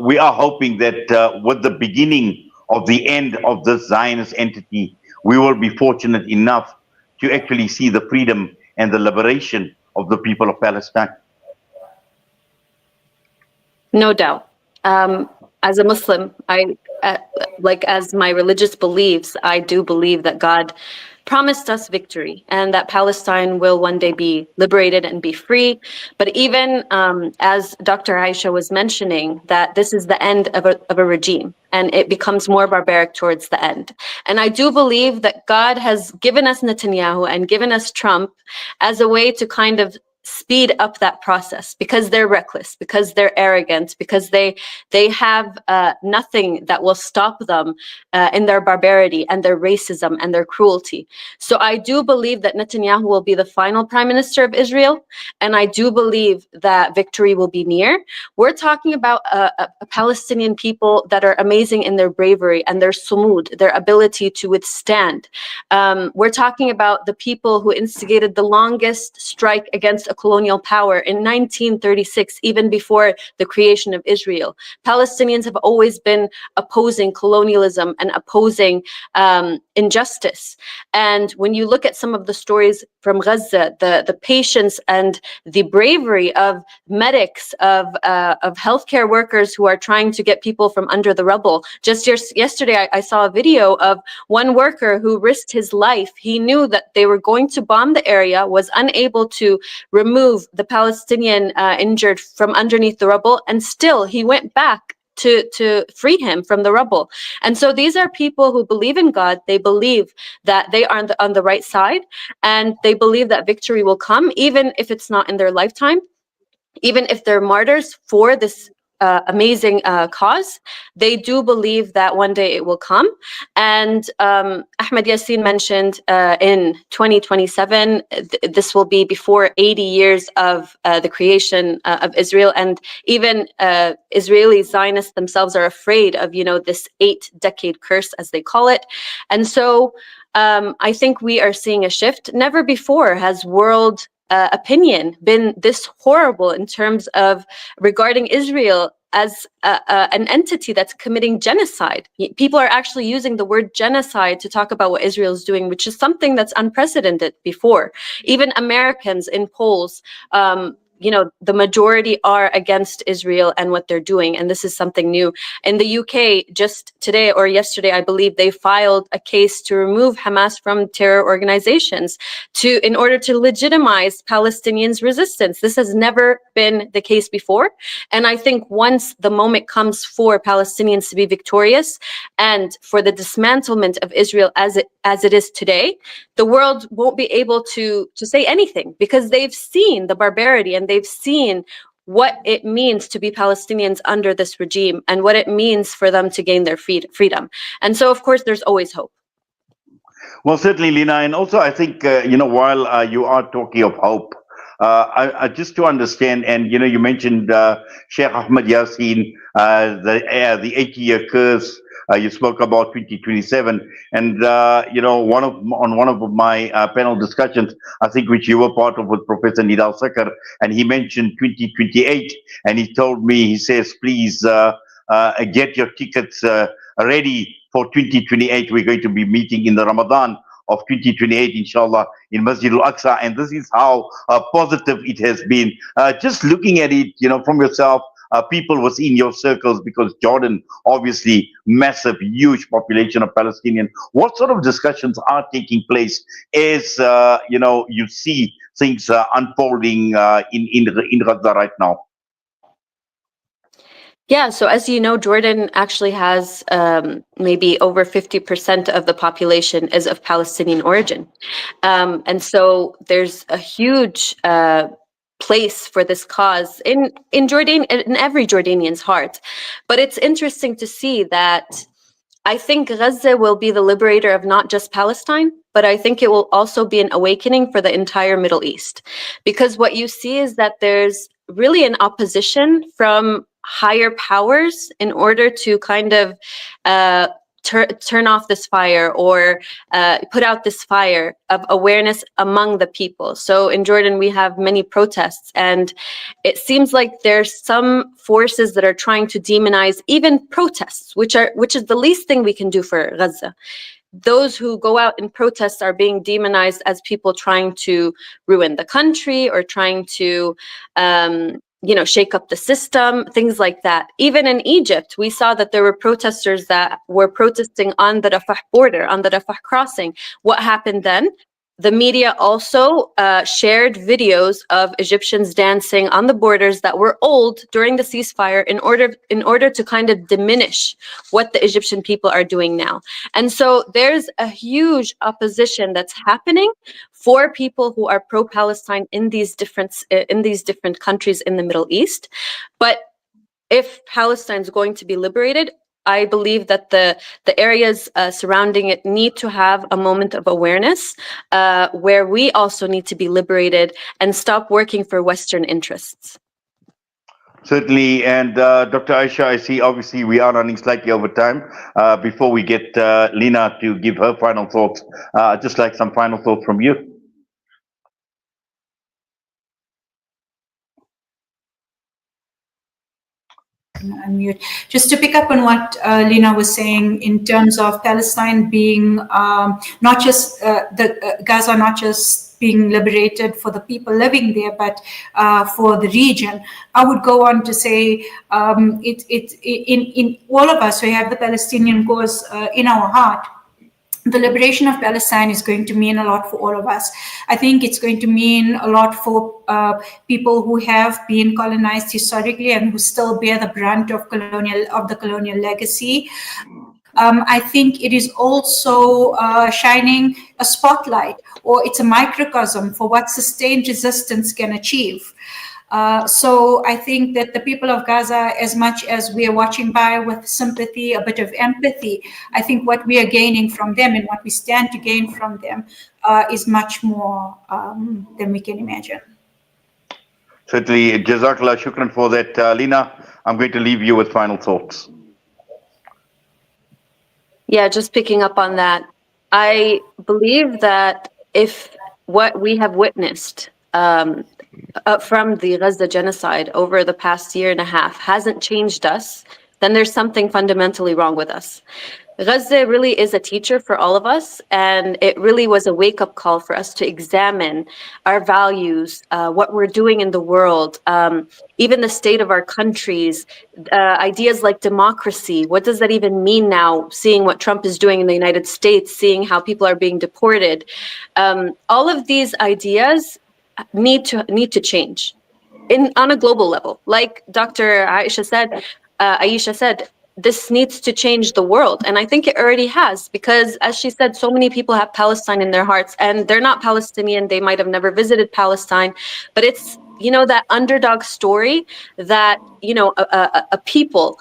A: we are hoping that with the beginning of the end of this Zionist entity, we will be fortunate enough to actually see the freedom and the liberation of the people of Palestine.
I: No doubt. As a Muslim, as my religious beliefs, I do believe that God promised us victory and that Palestine will one day be liberated and be free. But even as Dr. Ayesha was mentioning, that this is the end of a regime, and it becomes more barbaric towards the end. And I do believe that God has given us Netanyahu and given us Trump as a way to kind of speed up that process, because they're reckless, because they're arrogant, because they have nothing that will stop them in their barbarity and their racism and their cruelty. So I do believe that Netanyahu will be the final prime minister of Israel, and I do believe that victory will be near. We're talking about a Palestinian people that are amazing in their bravery and their sumud, their ability to withstand. We're talking about the people who instigated the longest strike against a colonial power in 1936, even before the creation of Israel. Palestinians have always been opposing colonialism and opposing injustice. And when you look at some of the stories from Gaza, the patience and the bravery of medics, of healthcare workers who are trying to get people from under the rubble. Just yesterday, I saw a video of one worker who risked his life. He knew that they were going to bomb the area, was unable to remove the Palestinian injured from underneath the rubble, and still he went back to free him from the rubble. And so these are people who believe in God. They believe that they are on the right side, and they believe that victory will come, even if it's not in their lifetime, even if they're martyrs for this amazing cause. They do believe that one day it will come. And Ahmed Yassin mentioned in 2027, this will be before 80 years of the creation of Israel. And even Israeli Zionists themselves are afraid of, this 8-decade curse, as they call it. And so I think we are seeing a shift. Never before has world opinion been this horrible in terms of regarding Israel as an entity that's committing genocide. People are actually using the word genocide to talk about what Israel is doing, which is something that's unprecedented before. Even Americans in polls the majority are against Israel and what they're doing, and this is something new. In the UK, just today or yesterday, I believe, they filed a case to remove Hamas from terror organizations in order to legitimize Palestinians' resistance. This has never been the case before, and I think once the moment comes for Palestinians to be victorious and for the dismantlement of Israel as it is today, the world won't be able to say anything, because they've seen the barbarity and they've seen what it means to be Palestinians under this regime and what it means for them to gain their freedom. And so, of course, there's always hope.
A: Well, certainly, Linah. And also, I think, while you are talking of hope, I just to understand, and, you mentioned Sheikh Ahmed Yassin, the 80-year curse. You spoke about 2027, and on one of my panel discussions, I think which you were part of with Professor Nidal Sakar, and he mentioned 2028, and he told me, he says, please get your tickets ready for 2028. We're going to be meeting in the Ramadan of 2028, inshallah, in Masjid al-Aqsa, and this is how positive it has been. Just looking at it, from yourself, people within your circles, because Jordan, obviously, massive, huge population of Palestinian. What sort of discussions are taking place as, you see things unfolding in Gaza right now?
I: Yeah, so as you know, Jordan actually has maybe over 50% of the population is of Palestinian origin. And so there's a huge place for this cause in Jordan, in every Jordanian's heart. But it's interesting to see that I think Gaza will be the liberator of not just Palestine, but I think it will also be an awakening for the entire Middle East. Because what you see is that there's really an opposition from higher powers in order to kind of turn off this fire or put out this fire of awareness among the people. So in Jordan, we have many protests, and it seems like there's some forces that are trying to demonize even protests, which is the least thing we can do for Gaza. Those who go out and protest are being demonized as people trying to ruin the country or trying to shake up the system, things like that. Even in Egypt, we saw that there were protesters that were protesting on the Rafah border, on the Rafah crossing. What happened then? The media also shared videos of Egyptians dancing on the borders that were old during the ceasefire in order to kind of diminish what the Egyptian people are doing now. And so there's a huge opposition that's happening for people who are pro-Palestine in these different countries in the Middle East. But if Palestine's going to be liberated, I believe that the areas surrounding it need to have a moment of awareness where we also need to be liberated and stop working for Western interests.
A: Certainly. And Dr. Ayesha, I see obviously we are running slightly over time. Before we get Linah to give her final thoughts, I'd just like some final thoughts from you.
B: Unmute. Just to pick up on what Linah was saying in terms of Palestine being not just Gaza, not just being liberated for the people living there, but for the region. I would go on to say in all of us who have the Palestinian cause in our heart, the liberation of Palestine is going to mean a lot for all of us. I think it's going to mean a lot for people who have been colonized historically and who still bear the brunt of the colonial legacy. I think it is also shining a spotlight, or it's a microcosm for what sustained resistance can achieve. So I think that the people of Gaza, as much as we are watching by with sympathy, a bit of empathy, I think what we are gaining from them and what we stand to gain from them is much more than we can imagine.
A: Certainly, Jazakallah, shukran for that. Linah, I'm going to leave you with final thoughts.
I: Yeah, just picking up on that, I believe that if what we have witnessed from the Gaza genocide over the past year and a half hasn't changed us, then there's something fundamentally wrong with us. Gaza really is a teacher for all of us, and it really was a wake-up call for us to examine our values, what we're doing in the world, even the state of our countries, ideas like democracy. What does that even mean now, seeing what Trump is doing in the United States, seeing how people are being deported? All of these ideas need to change on a global level. Like Dr. Ayesha said, this needs to change the world. And I think it already has, because as she said, so many people have Palestine in their hearts, and they're not Palestinian. They might have never visited Palestine, but it's, that underdog story that, a people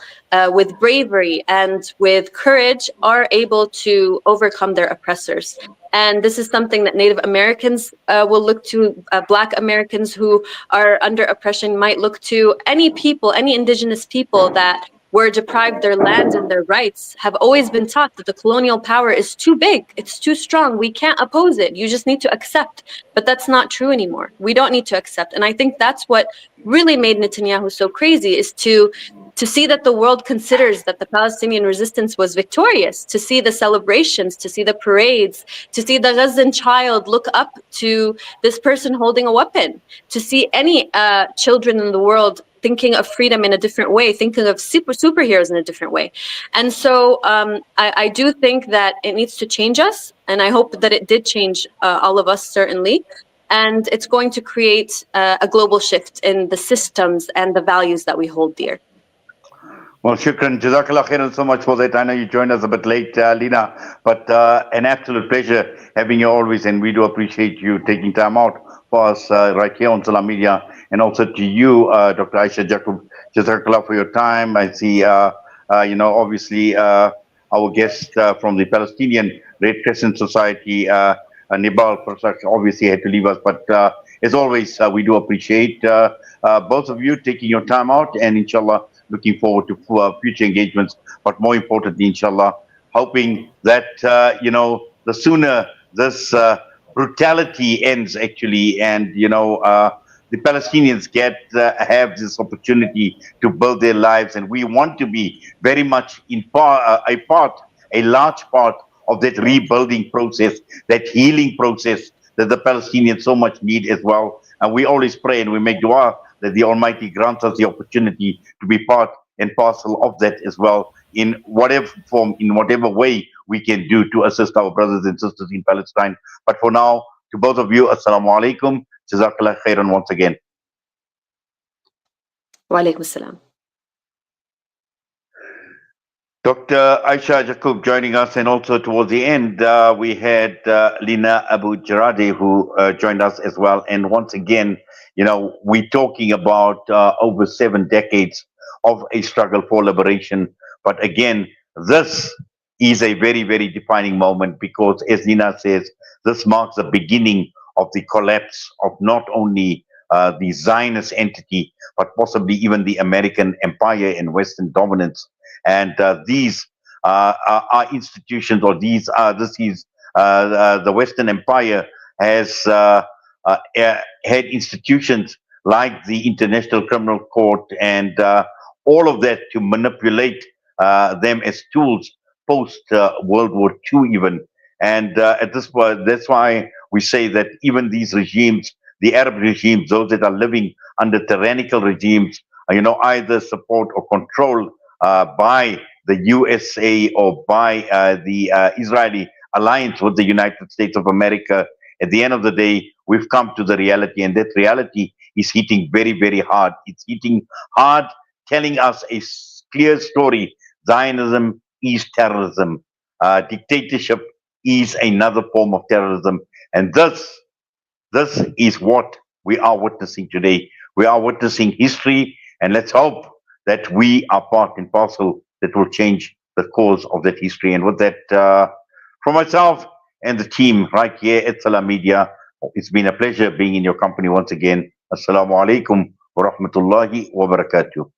I: with bravery and with courage are able to overcome their oppressors. And this is something that Native Americans will look to, Black Americans who are under oppression might look to, any people, any indigenous people that were deprived their land and their rights have always been taught that the colonial power is too big, it's too strong, we can't oppose it, you just need to accept. But that's not true anymore. We don't need to accept. And I think that's what really made Netanyahu so crazy, is to see that the world considers that the Palestinian resistance was victorious, to see the celebrations, to see the parades, to see the Gazan child look up to this person holding a weapon, to see any children in the world thinking of freedom in a different way, thinking of superheroes in a different way. And so I do think that it needs to change us, and I hope that it did change all of us, certainly. And it's going to create a global shift in the systems and the values that we hold dear.
A: Well, shukran. Jazakallah khairan so much for that. I know you joined us a bit late, Linah, but an absolute pleasure having you always, and we do appreciate you taking time out for us right here on Salam Media, and also to you, Dr. Ayesha Jacub. Jazakallah for your time. I see, obviously our guest from the Palestinian Red Crescent Society, Nebal, Farsakh, obviously had to leave us, but as always, we do appreciate both of you taking your time out, and inshallah, looking forward to future engagements, but more importantly, inshallah, hoping that, the sooner this brutality ends, actually, and, the Palestinians have this opportunity to build their lives, and we want to be very much a large part of that rebuilding process, that healing process that the Palestinians so much need as well. And we always pray and we make dua that the Almighty grants us the opportunity to be part and parcel of that as well, in whatever form, in whatever way we can do to assist our brothers and sisters in Palestine. But for now, to both of you, Assalamu alaikum. Jazakallah khairan once again.
I: Wa alaikum assalam.
A: Dr. Ayesha Jacub joining us, and also towards the end, we had Linah Abu Jaradeh, who joined us as well. And once again, we're talking about over 7 decades of a struggle for liberation. But again, this is a very, very defining moment, because, as Linah says, this marks the beginning of the collapse of not only the Zionist entity, but possibly even the American empire and Western dominance. And these are institutions, or the Western Empire has had institutions like the International Criminal Court and all of that to manipulate them as tools post World War II even. And at this point, that's why we say that even these regimes, the Arab regimes, those that are living under tyrannical regimes, either support or controlled by the USA or by the Israeli alliance with the United States of America. At the end of the day, we've come to the reality, and that reality is hitting very, very hard. It's hitting hard, telling us a clear story. Zionism is terrorism. Dictatorship is another form of terrorism. And this is what we are witnessing today. We are witnessing history, and let's hope that we are part and parcel that will change the course of that history. And with that, from myself and the team right here at Salam Media, it's been a pleasure being in your company once again. Assalamu alaikum wa rahmatullahi wa barakatuh.